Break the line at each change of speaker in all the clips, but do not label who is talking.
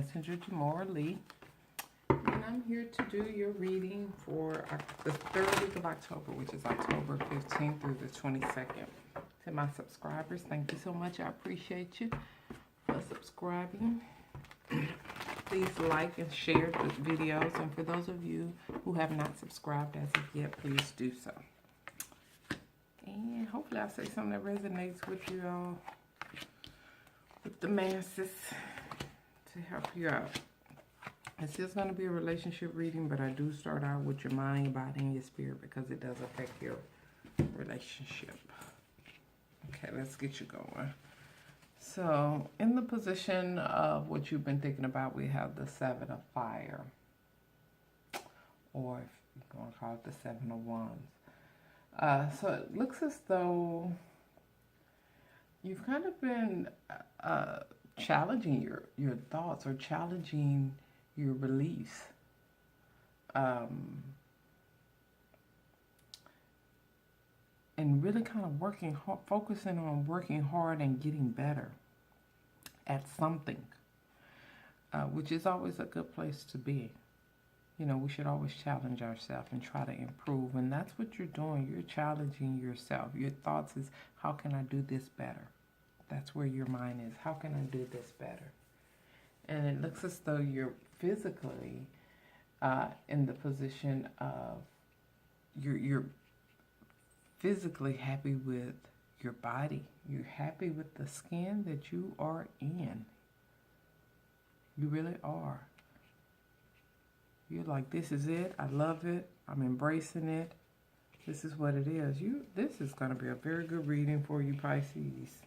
Messenger Jamora Lee, and I'm here to do your reading for the third week of October, which is October 15th through the 22nd. To my subscribers, thank you so much. I appreciate you for subscribing. Please like and share the videos, and for those of you who have not subscribed as of yet, please do so. And hopefully I'll say something that resonates with you all, with the masses, to help you out. This is going to be a relationship reading, but I do start out with your mind, body, and your spirit because it does affect your relationship. Okay, let's get you going. So, in the position of what you've been thinking about, we have the Seven of Fire, or if you want to call it the Seven of Wands. So it looks as though you've kind of been challenging your thoughts or challenging your beliefs. And really kind of working hard, focusing on working hard and getting better at something, which is always a good place to be. You know, we should always challenge ourselves and try to improve. And that's what you're doing. You're challenging yourself. Your thoughts is, how can I do this better? That's where your mind is. How can I do this better? And it looks as though you're physically in the position of you're physically happy with your body. You're happy with the skin that you are in. You really are. You're like, this is it. I love it. I'm embracing it. This is what it is. This is going to be a very good reading for you, Pisces.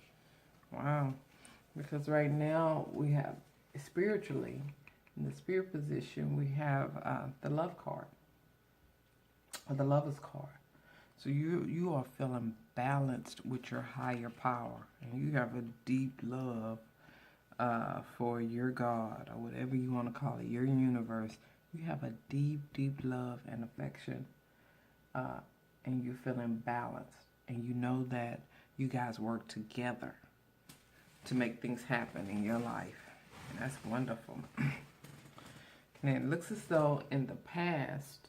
Wow. Because right now we have spiritually, in the spirit position, we have the love card, or the lover's card. So you are feeling balanced with your higher power, and you have a deep love for your God, or whatever you want to call it, your universe. You have a deep, deep love and affection, and you're feeling balanced, and you know that you guys work together to make things happen in your life, and that's wonderful. And it looks as though in the past,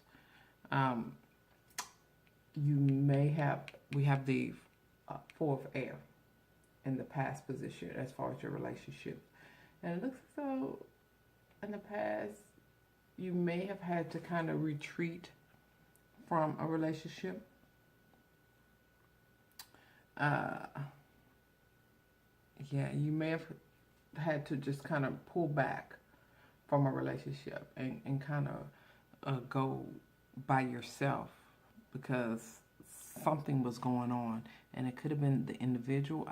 we have the Four of Air in the past position as far as your relationship. And it looks as though in the past, you may have had to kind of retreat from a relationship. You may have had to just kind of pull back from a relationship and kind of go by yourself because something was going on, and it could have been the individual.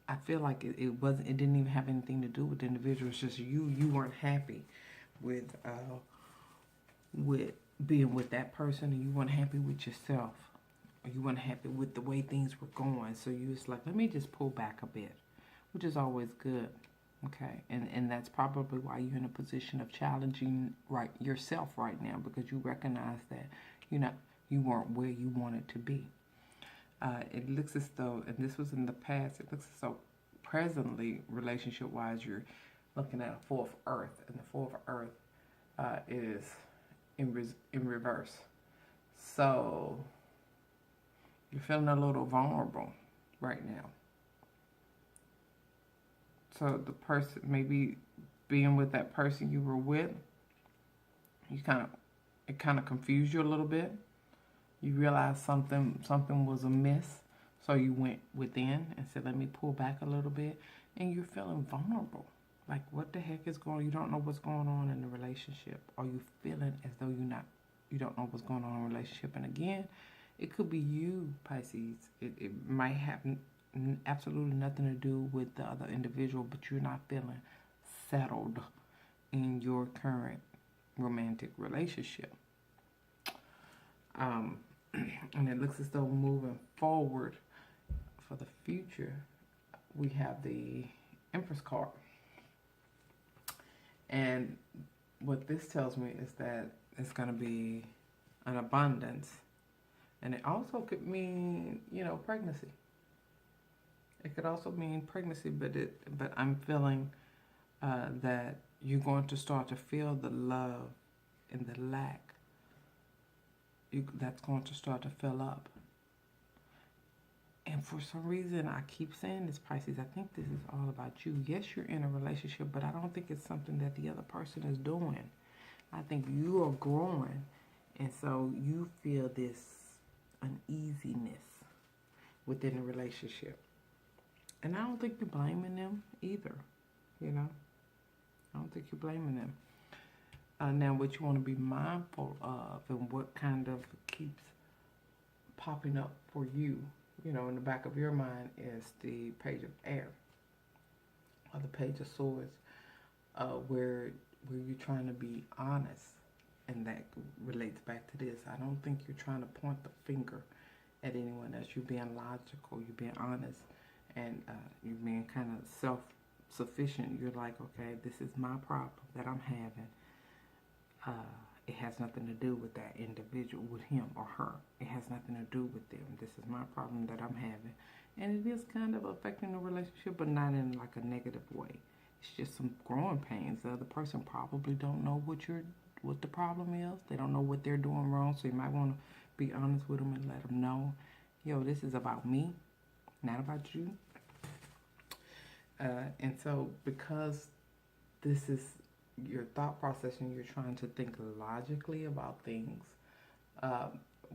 I feel like it didn't even have anything to do with the individual. It's just you weren't happy with being with that person, and you weren't happy with yourself, or you weren't happy with the way things were going. So you was like, let me just pull back a bit, which is always good. Okay, and that's probably why you're in a position of challenging yourself right now, because you recognize that you weren't where you wanted to be. It looks as though, and this was in the past, it looks as though presently, relationship-wise, you're looking at a Four of Earth, and the Four of Earth is in reverse. So you're feeling a little vulnerable right now. So the person, maybe being with that person you were with, it kind of confused you a little bit. You realized something was amiss, so you went within and said, let me pull back a little bit, and you're feeling vulnerable. Like, what the heck is going on? You don't know what's going on in the relationship, or you feeling as though you don't know what's going on in the relationship. And again, it could be you, Pisces. It might have absolutely nothing to do with the other individual, but you're not feeling settled in your current romantic relationship. And it looks as though moving forward for the future, we have the Empress card. And what this tells me is that it's going to be an abundance. And it also could mean, pregnancy. It could also mean pregnancy, but I'm feeling that you're going to start to feel the love and the lack. That's going to start to fill up. And for some reason, I keep saying this, Pisces, I think this is all about you. Yes, you're in a relationship, but I don't think it's something that the other person is doing. I think you are growing, and so you feel this uneasiness within the relationship. And I don't think you're blaming them either, you know. I don't think you're blaming them. Now, what you want to be mindful of and what kind of keeps popping up for you, you know, in the back of your mind is the Page of Air or the Page of Swords, where you're trying to be honest, and that relates back to this. I don't think you're trying to point the finger at anyone else. You're being logical, you're being honest, and you're being kind of self-sufficient. You're like, okay, this is my problem that I'm having. It has nothing to do with that individual, with him or her. It has nothing to do with them. This is my problem that I'm having. And it is kind of affecting the relationship, but not in like a negative way. It's just some growing pains. The other person probably don't know what the problem is. They don't know what they're doing wrong, so you might want to be honest with them and let them know, yo, this is about me, not about you. And so because this is your thought process and you're trying to think logically about things,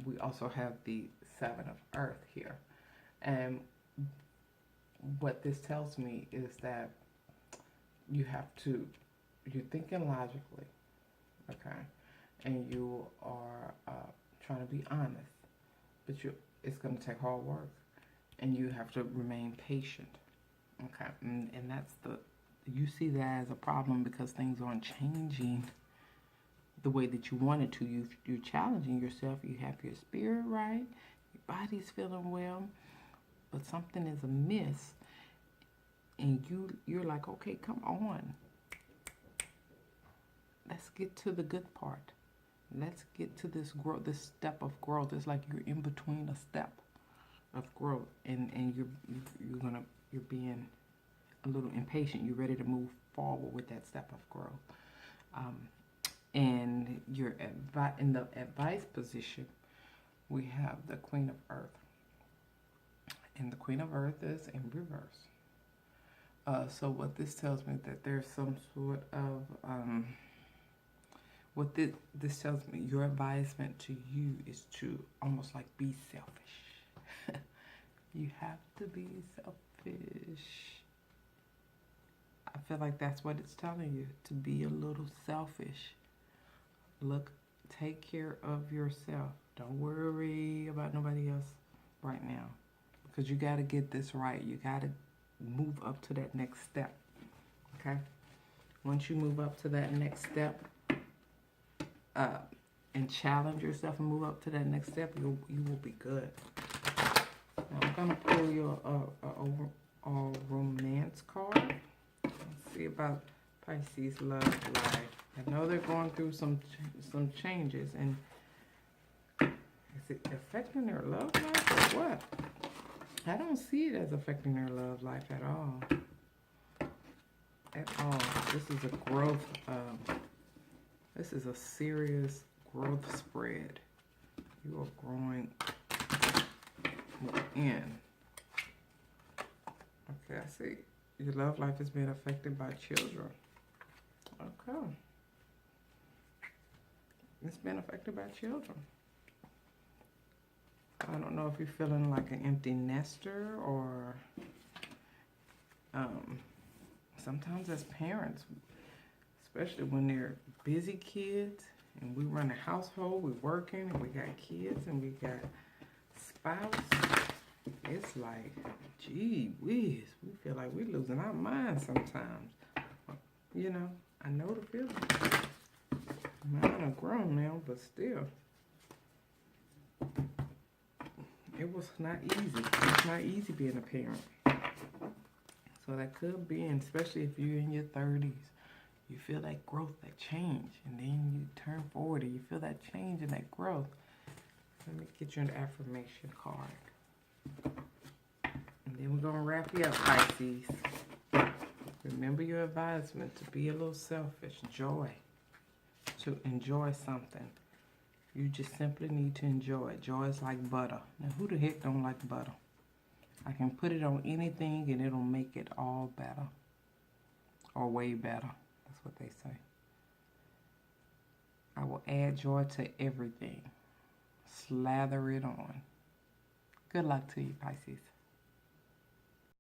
we also have the Seven of Earth here. And what this tells me is that you're thinking logically, okay? And you are trying to be honest, but it's going to take hard work. And you have to remain patient, okay? And that's you see that as a problem because things aren't changing the way that you wanted to. You're challenging yourself. You have your spirit right. Your body's feeling well. But something is amiss. And you're like, okay, come on. Let's get to the good part. Let's get to this growth, this step of growth. It's like you're in between a step of growth. And you're being a little impatient. You're ready to move forward with that step of growth. And you're in the advice position. We have the Queen of Earth. And the Queen of Earth is in reverse. So what this tells me that there's some sort of, this tells me your advisement to you is to almost like be selfish. You have to be selfish. I feel like that's what it's telling you, to be a little selfish. Look, take care of yourself. Don't worry about nobody else right now, because you got to get this right. You got to move up to that next step, okay? Once you move up to that next step and challenge yourself and move up to that next step, you will be good. Now I'm going to pull your overall romance card. Let's see about Pisces love life. I know they're going through some changes, and is it affecting their love life or what? I don't see it as affecting their love life at all. At all. This is a growth. This is a serious growth spread. You are growing in. Okay, I see. Your love life is being affected by children. Okay. It's been affected by children. I don't know if you're feeling like an empty nester, or sometimes as parents, especially when they're busy kids and we run a household, we're working and we got kids and we got spouse, it's like, gee whiz, we feel like we're losing our minds sometimes. You know, I know the feeling. Mine are grown now, but still. It was not easy. It's not easy being a parent. So that could be, and especially if you're in your 30s, you feel that growth, that change, and then you turn 40, you feel that change and that growth. Let me get you an affirmation card. And then we're going to wrap you up, Pisces. Remember your advisement to be a little selfish. Joy. To enjoy something. You just simply need to enjoy it. Joy is like butter. Now, who the heck don't like butter? I can put it on anything and it'll make it all better. Or way better. That's what they say. I will add joy to everything. Slather it on. Good luck to you, Pisces.